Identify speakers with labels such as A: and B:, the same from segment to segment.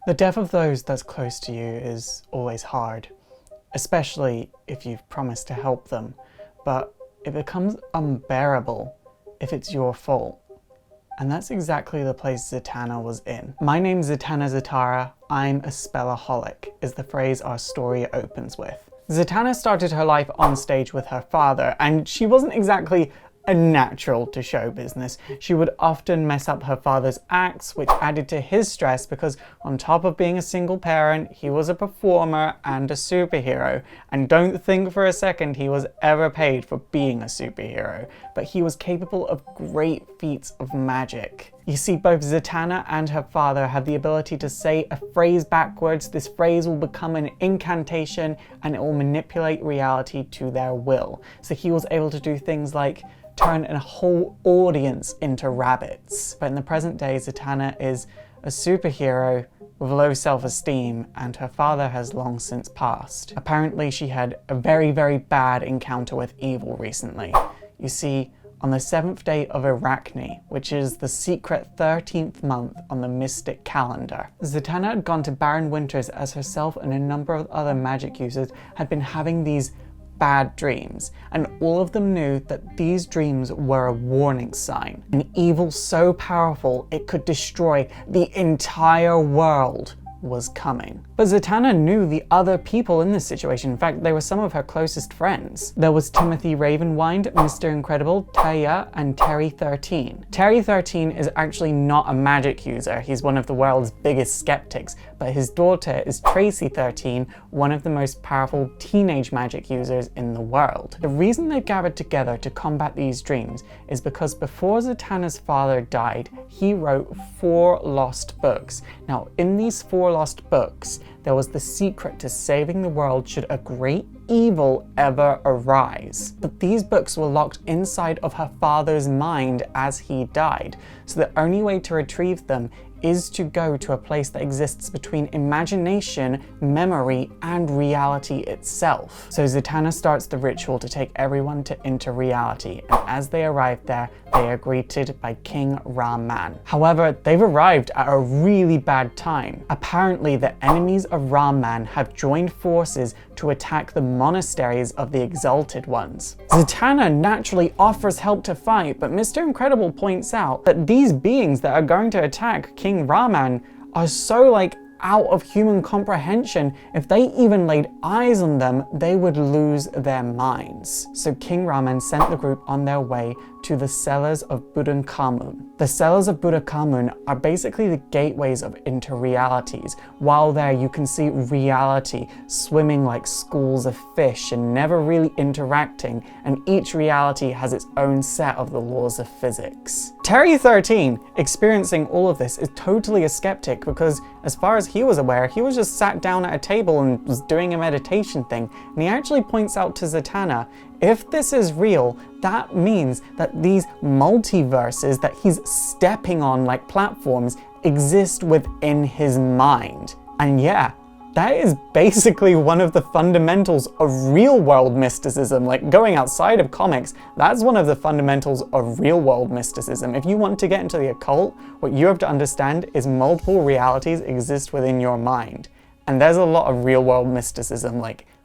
A: The death of those that's close to you is always hard, especially if you've promised to help them, but it becomes unbearable if it's your fault. And that's exactly the place Zatanna was in. My name's Zatanna Zatara, I'm a spellaholic, is the phrase our story opens with. Zatanna started her life on stage with her father, and she wasn't exactly a natural to show business. She would often mess up her father's acts, which added to his stress because on top of being a single parent, he was a performer and a superhero. And don't think for a second he was ever paid for being a superhero, but he was capable of great feats of magic. You see, both Zatanna and her father have the ability to say a phrase backwards. This phrase will become an incantation and it will manipulate reality to their will. So he was able to do things like turn a whole audience into rabbits. But in the present day, Zatanna is a superhero with low self-esteem, and her father has long since passed. Apparently, she had a very, very bad encounter with evil recently. You see, on the 7th day of Arachne, which is the secret 13th month on the mystic calendar, Zatanna had gone to Baron Winters as herself and a number of other magic users had been having these bad dreams, and all of them knew that these dreams were a warning sign. An evil so powerful it could destroy the entire world was coming. But Zatanna knew the other people in this situation. In fact, they were some of her closest friends. There was Timothy Ravenwind, Mr. Incredible, Taya, and Terry 13. Terry 13 is actually not a magic user. He's one of the world's biggest skeptics, but his daughter is Tracy 13, one of the most powerful teenage magic users in the world. The reason they gathered together to combat these dreams is because before Zatanna's father died, he wrote 4 lost books. Now, in these 4 lost books, there was the secret to saving the world should a great evil ever arise. But these books were locked inside of her father's mind as he died, so the only way to retrieve them is to go to a place that exists between imagination, memory, and reality itself. So Zatanna starts the ritual to take everyone into reality, and as they arrive there, they are greeted by King Rahman. However, they've arrived at a really bad time. Apparently, the enemies of Rahman have joined forces to attack the monasteries of the Exalted Ones. Zatanna naturally offers help to fight, but Mr. Incredible points out that these beings that are going to attack King Rahman are so out of human comprehension. If they even laid eyes on them, they would lose their minds. So King Rahman sent the group on their way to the cellars of Buddha-Kamun. The cellars of Buddha-Kamun are basically the gateways of interrealities. While there, you can see reality swimming like schools of fish and never really interacting, and each reality has its own set of the laws of physics. Terry 13, experiencing all of this, is totally a skeptic because, as far as he was aware, he was just sat down at a table and was doing a meditation thing, and he actually points out to Zatanna, if this is real, that means that these multiverses that he's stepping on like platforms exist within his mind. And yeah, that is basically one of the fundamentals of real-world mysticism. Like, going outside of comics, that's one of the fundamentals of real-world mysticism. If you want to get into the occult, what you have to understand is multiple realities exist within your mind. And there's a lot of real-world mysticism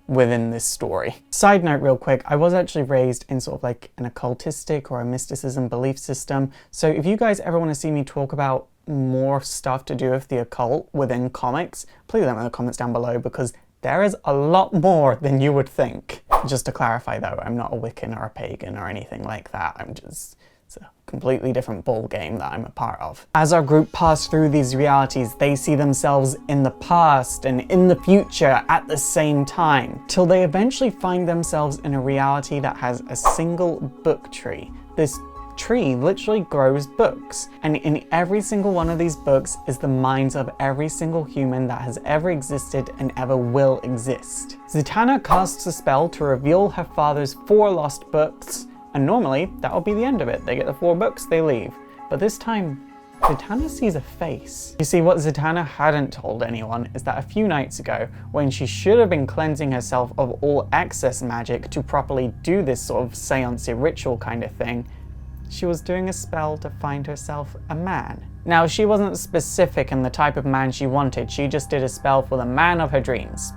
A: within this story. Side note real quick, I was actually raised in sort of an occultistic or a mysticism belief system. So if you guys ever want to see me talk about more stuff to do with the occult within comics, please let me know in the comments down below, because there is a lot more than you would think. Just to clarify though, I'm not a Wiccan or a pagan or anything like that. It's a completely different ball game that I'm a part of. As our group pass through these realities, they see themselves in the past and in the future at the same time, till they eventually find themselves in a reality that has a single book tree. This tree literally grows books, and in every single one of these books is the minds of every single human that has ever existed and ever will exist. Zatanna casts a spell to reveal her father's 4 lost books, and normally that will be the end of it. They get the 4 books, they leave. But this time, Zatanna sees a face. You see, what Zatanna hadn't told anyone is that a few nights ago, when she should have been cleansing herself of all excess magic to properly do this sort of seance ritual kind of thing, she was doing a spell to find herself a man. Now, she wasn't specific in the type of man she wanted, she just did a spell for the man of her dreams.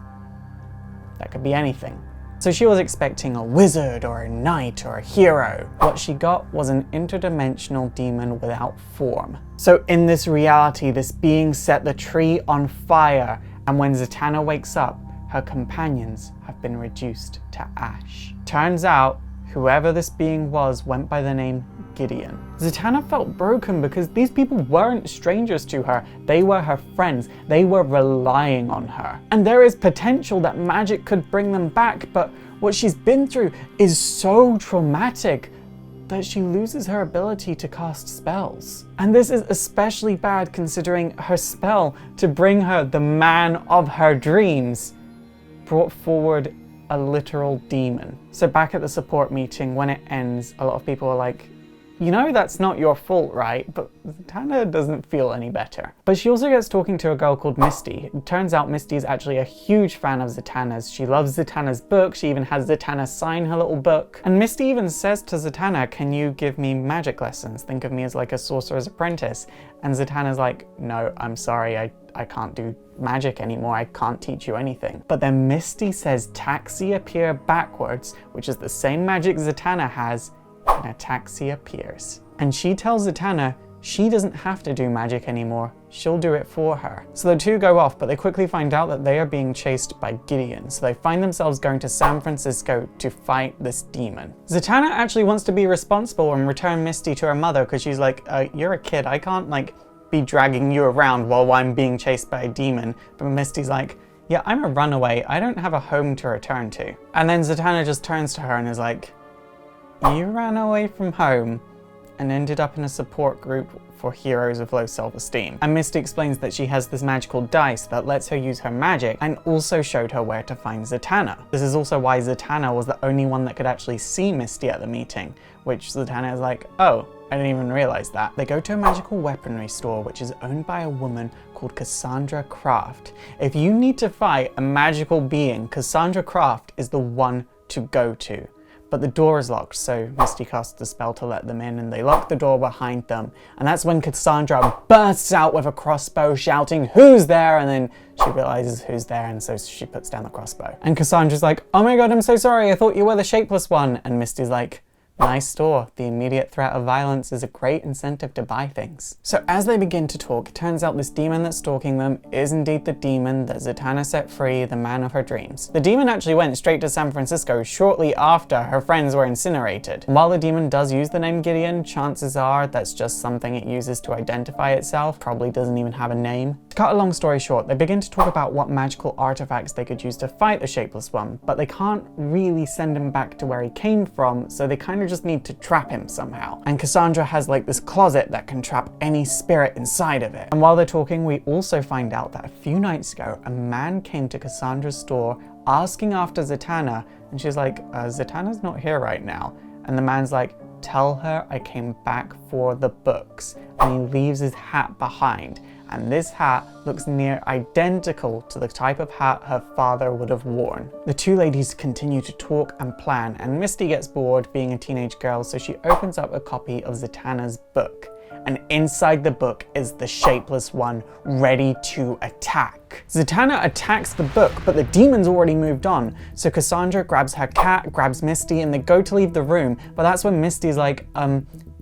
A: That could be anything. So she was expecting a wizard or a knight or a hero. What she got was an interdimensional demon without form. So in this reality, this being set the tree on fire, and when Zatanna wakes up, her companions have been reduced to ash. Turns out, whoever this being was went by the name Gideon. Zatanna felt broken because these people weren't strangers to her. They were her friends. They were relying on her. And there is potential that magic could bring them back, but what she's been through is so traumatic that she loses her ability to cast spells. And this is especially bad considering her spell to bring her the man of her dreams brought forward a literal demon. So back at the support meeting, when it ends, a lot of people are like, you know that's not your fault, right? But Zatanna doesn't feel any better. But she also gets talking to a girl called Misty. It turns out Misty is actually a huge fan of Zatanna's. She loves Zatanna's book. She even has Zatanna sign her little book. And Misty even says to Zatanna, can you give me magic lessons? Think of me as like a sorcerer's apprentice. And Zatanna's like, no, I'm sorry, I can't do magic anymore. I can't teach you anything. But then Misty says taxi appear backwards, which is the same magic Zatanna has, and a taxi appears. And she tells Zatanna she doesn't have to do magic anymore, she'll do it for her. So the two go off, but they quickly find out that they are being chased by Gideon, so they find themselves going to San Francisco to fight this demon. Zatanna actually wants to be responsible and return Misty to her mother, because she's like, you're a kid, I can't like be dragging you around while I'm being chased by a demon. But Misty's like, yeah, I'm a runaway, I don't have a home to return to. And then Zatanna just turns to her and is like, you ran away from home and ended up in a support group for heroes of low self-esteem. And Misty explains that she has this magical dice that lets her use her magic, and also showed her where to find Zatanna. This is also why Zatanna was the only one that could actually see Misty at the meeting, which Zatanna is like, oh, I didn't even realize that. They go to a magical weaponry store, which is owned by a woman called Cassandra Kraft. If you need to fight a magical being, Cassandra Kraft is the one to go to. But the door is locked, so Misty casts the spell to let them in, and they lock the door behind them. And that's when Cassandra bursts out with a crossbow, shouting, who's there? And then she realizes who's there, and so she puts down the crossbow. And Cassandra's like, oh my god, I'm so sorry, I thought you were the shapeless one. And Misty's like, nice store. The immediate threat of violence is a great incentive to buy things. So as they begin to talk, it turns out this demon that's stalking them is indeed the demon that Zatanna set free, the man of her dreams. The demon actually went straight to San Francisco shortly after her friends were incinerated. While the demon does use the name Gideon, chances are that's just something it uses to identify itself, probably doesn't even have a name. To cut a long story short, they begin to talk about what magical artifacts they could use to fight the shapeless one, but they can't really send him back to where he came from, so they kind of just need to trap him somehow. And Cassandra has like this closet that can trap any spirit inside of it. And while they're talking, we also find out that a few nights ago, a man came to Cassandra's store asking after Zatanna, and she's like, Zatanna's not here right now. And the man's like, tell her I came back for the books. And he leaves his hat behind. And this hat looks near identical to the type of hat her father would have worn. The two ladies continue to talk and plan, and Misty gets bored being a teenage girl, so she opens up a copy of Zatanna's book. And inside the book is the shapeless one, ready to attack. Zatanna attacks the book, but the demon's already moved on. So Cassandra grabs her cat, grabs Misty, and they go to leave the room. But that's when Misty's like,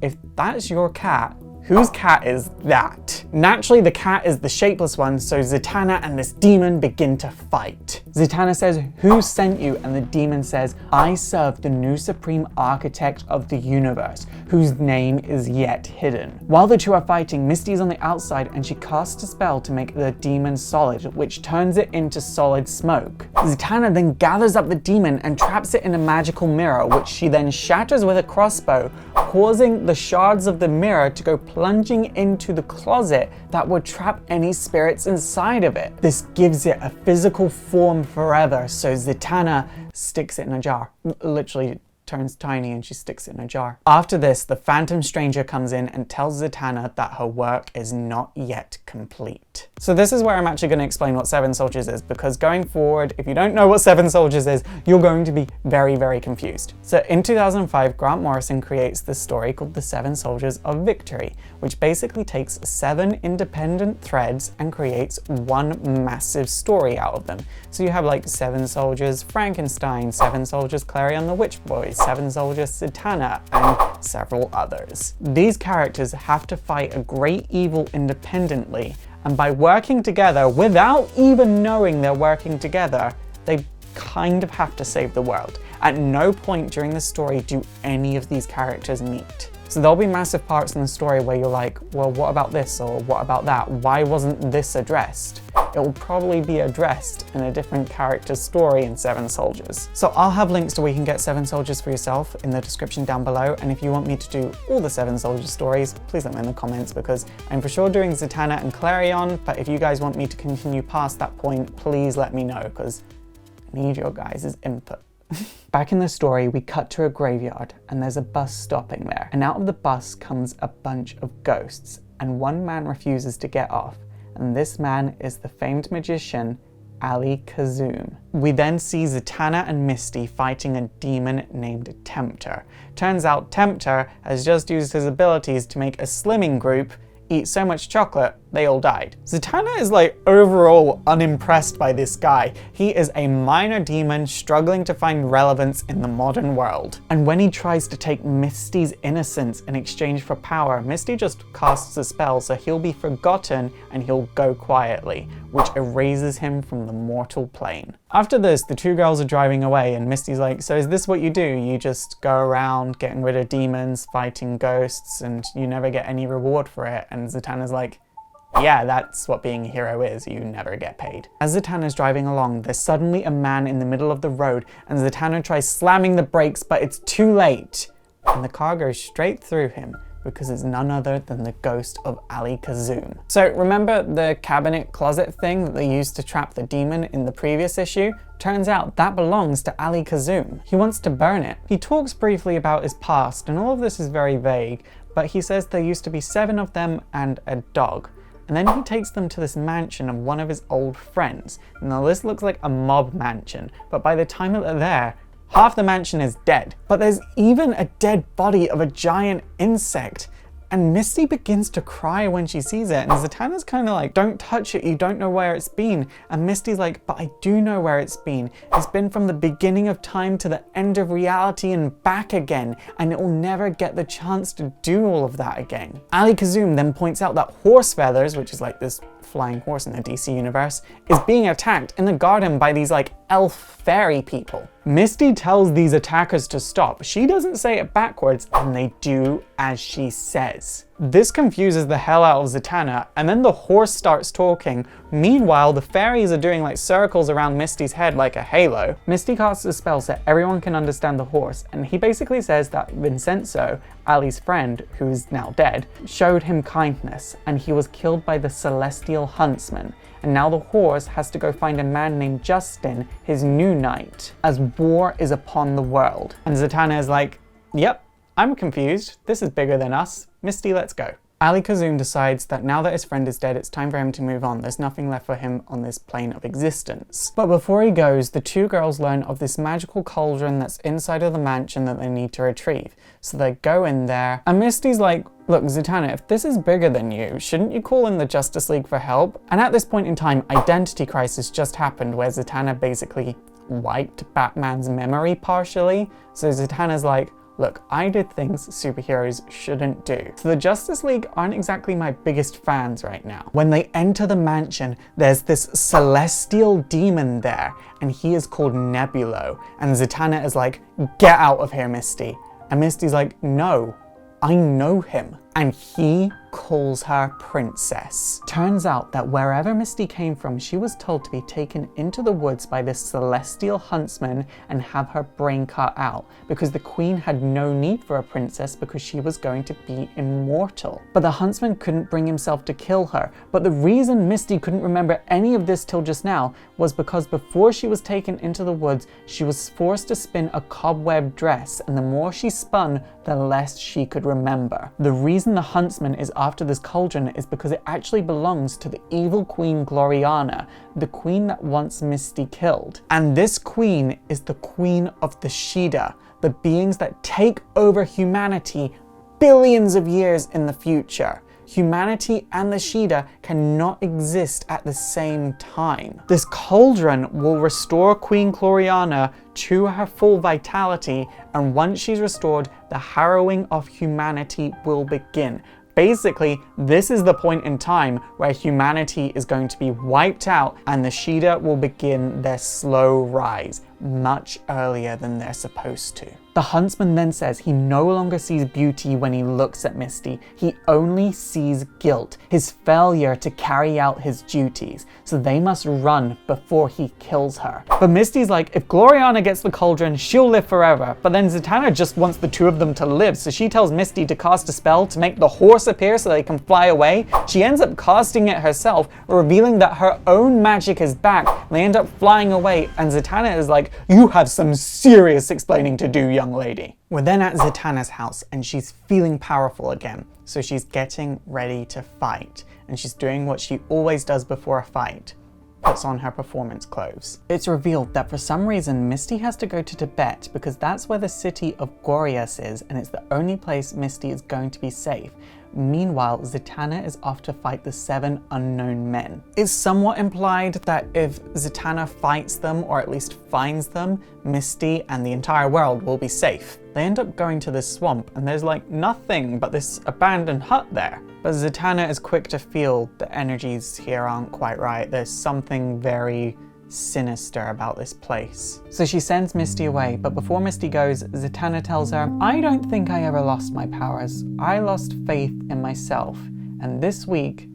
A: if that's your cat, whose cat is that? Naturally, the cat is the shapeless one, so Zatanna and this demon begin to fight. Zatanna says, who sent you? And the demon says, I serve the new supreme architect of the universe, whose name is yet hidden. While the two are fighting, Misty's on the outside and she casts a spell to make the demon solid, which turns it into solid smoke. Zatanna then gathers up the demon and traps it in a magical mirror, which she then shatters with a crossbow, causing the shards of the mirror to go plunging into the closet that would trap any spirits inside of it. This gives it a physical form forever, so Zatanna sticks it in a jar. Literally turns tiny and she sticks it in a jar. After this, the Phantom Stranger comes in and tells Zatanna that her work is not yet complete. So this is where I'm actually going to explain what Seven Soldiers is, because going forward, if you don't know what Seven Soldiers is, you're going to be very, very confused. So in 2005, Grant Morrison creates this story called The Seven Soldiers of Victory, which basically takes 7 independent threads and creates one massive story out of them. So you have like 7 Soldiers Frankenstein, 7 Soldiers Clarion the Witch Boy, 7 Soldiers Zatanna, and several others. These characters have to fight a great evil independently, and by working together without even knowing they're working together, they kind of have to save the world. At no point during the story do any of these characters meet. So there'll be massive parts in the story where you're like, well, what about this, or what about that? Why wasn't this addressed? It will probably be addressed in a different character's story in Seven Soldiers. So I'll have links to where you can get Seven Soldiers for yourself in the description down below, and if you want me to do all the Seven Soldiers stories, please let me know in the comments, because I'm for sure doing Zatanna and Clarion, but if you guys want me to continue past that point, please let me know, because I need your guys' input. Back in the story, we cut to a graveyard and there's a bus stopping there, and out of the bus comes a bunch of ghosts, and one man refuses to get off, and this man is the famed magician Ali Kazum. We then see Zatanna and Misty fighting a demon named Tempter. Turns out Tempter has just used his abilities to make a slimming group eat so much chocolate they all died. Zatanna is like overall unimpressed by this guy. He is a minor demon struggling to find relevance in the modern world. And when he tries to take Misty's innocence in exchange for power, Misty just casts a spell so he'll be forgotten and he'll go quietly, which erases him from the mortal plane. After this, the two girls are driving away and Misty's like, so is this what you do? You just go around getting rid of demons, fighting ghosts, and you never get any reward for it? And Zatanna's like, yeah, that's what being a hero is, you never get paid. As Zatanna's driving along, there's suddenly a man in the middle of the road, and Zatanna tries slamming the brakes, but it's too late. And the car goes straight through him, because it's none other than the ghost of Ali Kazum. So remember the cabinet closet thing that they used to trap the demon in the previous issue? Turns out that belongs to Ali Kazum. He wants to burn it. He talks briefly about his past, and all of this is very vague, but he says there used to be 7 of them and a dog. And then he takes them to this mansion of one of his old friends. Now this looks like a mob mansion, but by the time that they're there, half the mansion is dead. But there's even a dead body of a giant insect. And Misty begins to cry when she sees it, and Zatanna's kind of like, don't touch it, you don't know where it's been. And Misty's like, but I do know where it's been. It's been from the beginning of time to the end of reality and back again, and it will never get the chance to do all of that again. Ali Kazum then points out that Horse Feathers, which is like this flying horse in the DC universe, is being attacked in the garden by these like elf fairy people. Misty tells these attackers to stop. She doesn't say it backwards, and they do as she says. This confuses the hell out of Zatanna, and then the horse starts talking. Meanwhile, the fairies are doing like circles around Misty's head like a halo. Misty casts a spell so everyone can understand the horse, and he basically says that Vincenzo, Ali's friend, who's now dead, showed him kindness, and he was killed by the celestial huntsman. And now the horse has to go find a man named Justin, his new knight, as war is upon the world. And Zatanna is like, yep, I'm confused. This is bigger than us. Misty, let's go. Ali Kazum decides that now that his friend is dead, it's time for him to move on. There's nothing left for him on this plane of existence. But before he goes, the two girls learn of this magical cauldron that's inside of the mansion that they need to retrieve. So they go in there, and Misty's like, look, Zatanna, if this is bigger than you, shouldn't you call in the Justice League for help? And at this point in time, Identity Crisis just happened, where Zatanna basically wiped Batman's memory partially. So Zatanna's like, look, I did things superheroes shouldn't do. So the Justice League aren't exactly my biggest fans right now. When they enter the mansion, there's this celestial demon there, and he is called Nebulo. And Zatanna is like, get out of here, Misty. And Misty's like, no, I know him. And he calls her princess. Turns out that wherever Misty came from, she was told to be taken into the woods by this celestial huntsman and have her brain cut out, because the queen had no need for a princess because she was going to be immortal. But the huntsman couldn't bring himself to kill her. But the reason Misty couldn't remember any of this till just now was because before she was taken into the woods, she was forced to spin a cobweb dress, and the more she spun, the less she could remember. The reason the huntsman is after this cauldron is because it actually belongs to the evil Queen Gloriana, the queen that wants Misty killed. And this queen is the queen of the Shida, the beings that take over humanity billions of years in the future. Humanity and the Shida cannot exist at the same time. This cauldron will restore Queen Gloriana to her full vitality, and once she's restored, the harrowing of humanity will begin. Basically, this is the point in time where humanity is going to be wiped out and the Shida will begin their slow rise, much earlier than they're supposed to. The huntsman then says he no longer sees beauty when he looks at Misty, he only sees guilt, his failure to carry out his duties, so they must run before he kills her. But Misty's like, if Gloriana gets the cauldron, she'll live forever, but then Zatanna just wants the two of them to live, so she tells Misty to cast a spell to make the horse appear so they can fly away. She ends up casting it herself, revealing that her own magic is back. They end up flying away, and Zatanna is like, you have some serious explaining to do, young lady. We're then at Zatanna's house and she's feeling powerful again. So she's getting ready to fight, and she's doing what she always does before a fight. Puts on her performance clothes. It's revealed that for some reason Misty has to go to Tibet because that's where the city of Gorias is, and it's the only place Misty is going to be safe. Meanwhile, Zatanna is off to fight the 7 unknown men. It's somewhat implied that if Zatanna fights them, or at least finds them, Misty and the entire world will be safe. They end up going to this swamp and there's like nothing but this abandoned hut there. But Zatanna is quick to feel the energies here aren't quite right. There's something very sinister about this place. So she sends Misty away, but before Misty goes, Zatanna tells her, I don't think I ever lost my powers. I lost faith in myself. And this week,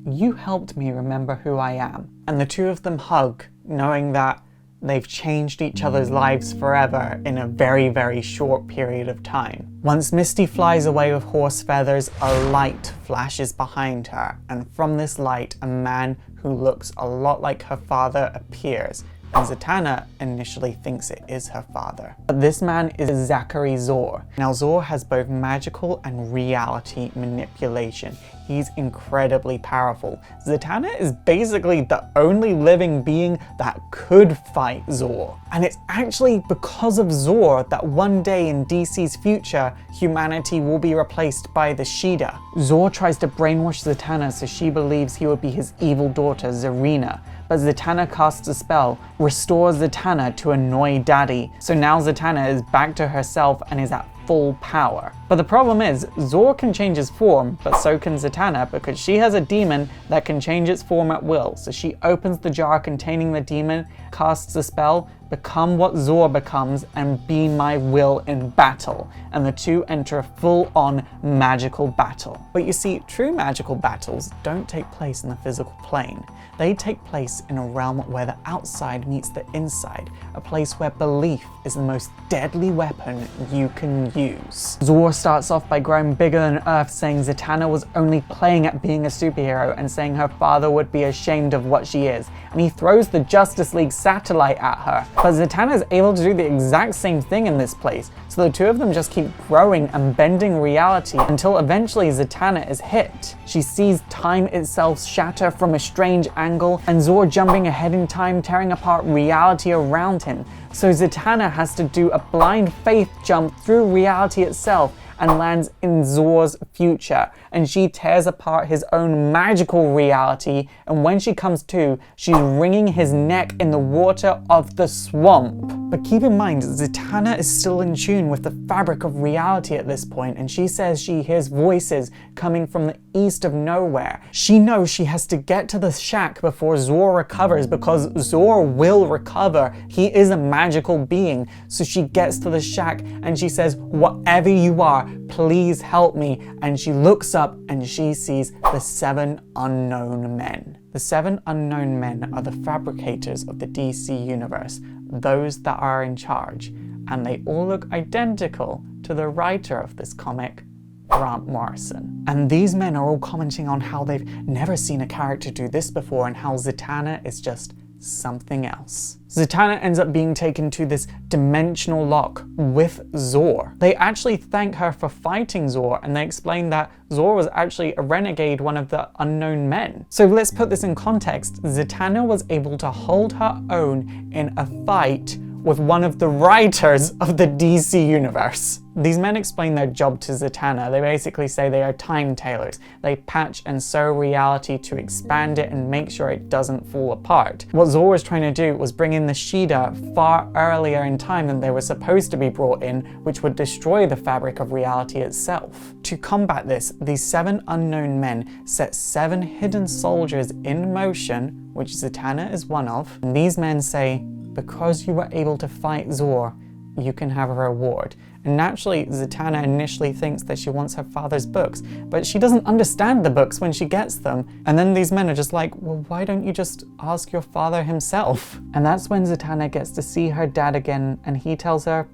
A: you helped me remember who I am. And the two of them hug, knowing that they've changed each other's lives forever in a very, very short period of time. Once Misty flies away with horse feathers, a light flashes behind her, and from this light, a man who looks a lot like her father appears, and Zatanna initially thinks it is her father. But this man is Zachary Zor. Now Zor has both magical and reality manipulation. He's incredibly powerful. Zatanna is basically the only living being that could fight Zor. And it's actually because of Zor that one day in DC's future, humanity will be replaced by the Shida. Zor tries to brainwash Zatanna so she believes he would be his evil daughter, Zarina. But Zatanna casts a spell, restores Zatanna to annoy Daddy. So now Zatanna is back to herself and is at full power. But the problem is, Zor can change his form, but so can Zatanna, because she has a demon that can change its form at will. So she opens the jar containing the demon, casts a spell, become what Zor becomes, and be my will in battle. And the two enter a full-on magical battle. But you see, true magical battles don't take place in the physical plane. They take place in a realm where the outside meets the inside, a place where belief is the most deadly weapon you can use. Zor starts off by growing bigger than Earth, saying Zatanna was only playing at being a superhero and saying her father would be ashamed of what she is, and he throws the Justice League satellite at her. But Zatanna is able to do the exact same thing in this place, so the two of them just keep growing and bending reality until eventually Zatanna is hit. She sees time itself shatter from a strange angle, and Zor jumping ahead in time, tearing apart reality around him. So Zatanna has to do a blind faith jump through reality itself and lands in Zor's future, and she tears apart his own magical reality, and when she comes to, she's wringing his neck in the water of the swamp. But keep in mind, Zatanna is still in tune with the fabric of reality at this point, and she says she hears voices coming from the east of nowhere. She knows she has to get to the shack before Zor recovers, because Zor will recover. He is a magical being. So she gets to the shack and she says, whatever you are, please help me. And she looks up and she sees the 7 unknown men. The 7 unknown men are the fabricators of the DC universe, those that are in charge, and they all look identical to the writer of this comic, Grant Morrison. And these men are all commenting on how they've never seen a character do this before and how Zatanna is just something else. Zatanna ends up being taken to this dimensional lock with Zor. They actually thank her for fighting Zor, and they explain that Zor was actually a renegade, one of the unknown men. So let's put this in context. Zatanna was able to hold her own in a fight with one of the writers of the DC universe. These men explain their job to Zatanna. They basically say they are time tailors. They patch and sew reality to expand it and make sure it doesn't fall apart. What Zor was trying to do was bring in the Shida far earlier in time than they were supposed to be brought in, which would destroy the fabric of reality itself. To combat this, these 7 unknown men set 7 hidden soldiers in motion, which Zatanna is one of. And these men say, because you were able to fight Zor, you can have a reward. And naturally, Zatanna initially thinks that she wants her father's books, but she doesn't understand the books when she gets them. And then these men are just like, well, why don't you just ask your father himself? And that's when Zatanna gets to see her dad again, and he tells her,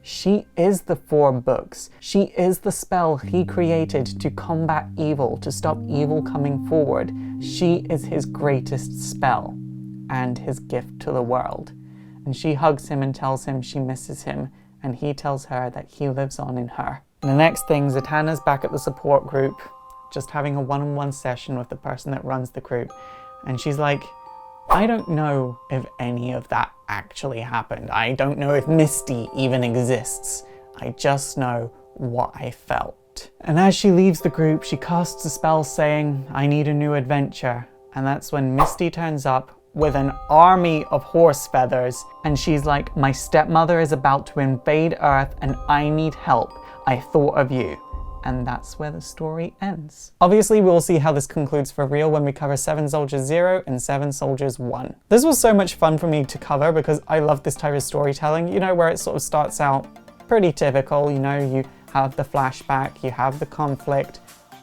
A: she is the 4 books. She is the spell he created to combat evil, to stop evil coming forward. She is his greatest spell and his gift to the world. And she hugs him and tells him she misses him, and he tells her that he lives on in her. And the next thing, Zatanna's back at the support group, just having a one-on-one session with the person that runs the group, and she's like, I don't know if any of that actually happened. I don't know if Misty even exists. I just know what I felt. And as she leaves the group, she casts a spell saying, I need a new adventure. And that's when Misty turns up with an army of horse feathers, and she's like, my stepmother is about to invade Earth and I need help. I thought of you. And that's where the story ends. Obviously, we'll see how this concludes for real when we cover 7 Soldiers 0 and 7 Soldiers 1. This was so much fun for me to cover because I love this type of storytelling, you know, where it sort of starts out pretty typical, you know, you have the flashback, you have the conflict,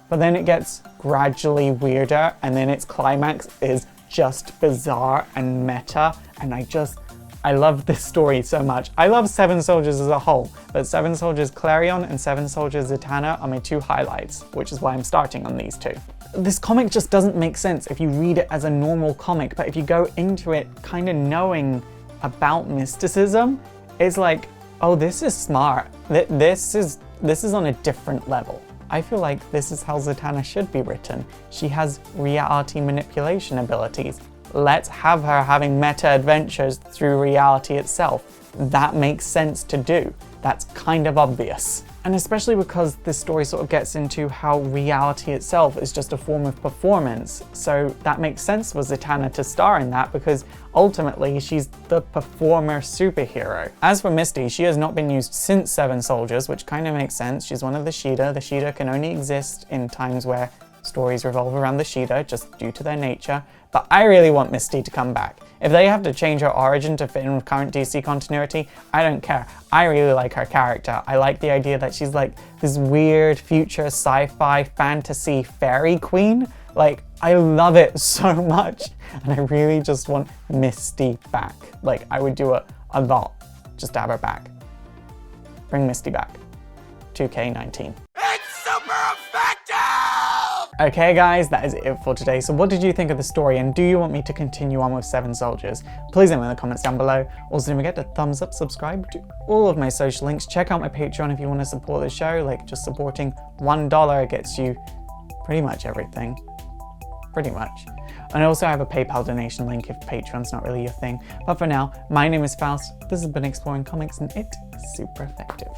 A: but then it gets gradually weirder, and then its climax is just bizarre and meta, and I love this story so much. I love 7 Soldiers as a whole, but 7 Soldiers Clarion and 7 Soldiers Zatanna are my 2 highlights, which is why I'm starting on these 2. This comic just doesn't make sense if you read it as a normal comic, but if you go into it kind of knowing about mysticism, it's like, oh, this is smart. This is on a different level. I feel like this is how Zatanna should be written. She has reality manipulation abilities. Let's have her having meta adventures through reality itself. That makes sense to do. That's kind of obvious. And especially because this story sort of gets into how reality itself is just a form of performance. So that makes sense for Zatanna to star in that, because ultimately she's the performer superhero. As for Misty, she has not been used since 7 Soldiers, which kind of makes sense. She's one of the Shida. The Shida can only exist in times where stories revolve around the Shida, just due to their nature. But I really want Misty to come back. If they have to change her origin to fit in with current DC continuity, I don't care. I really like her character. I like the idea that she's like this weird future sci-fi fantasy fairy queen. Like, I love it so much. And I really just want Misty back. Like, I would do a lot just to have her back. Bring Misty back. 2K19. It's super effective! Okay guys, that is it for today. So what did you think of the story, and do you want me to continue on with 7 Soldiers? Please let me know in the comments down below. Also, don't forget to thumbs up, subscribe to all of my social links. Check out my Patreon if you want to support the show. Like, just supporting $1 gets you pretty much everything. Pretty much. And I also have a PayPal donation link if Patreon's not really your thing. But for now, my name is Faust. This has been Exploring Comics, and it's super effective.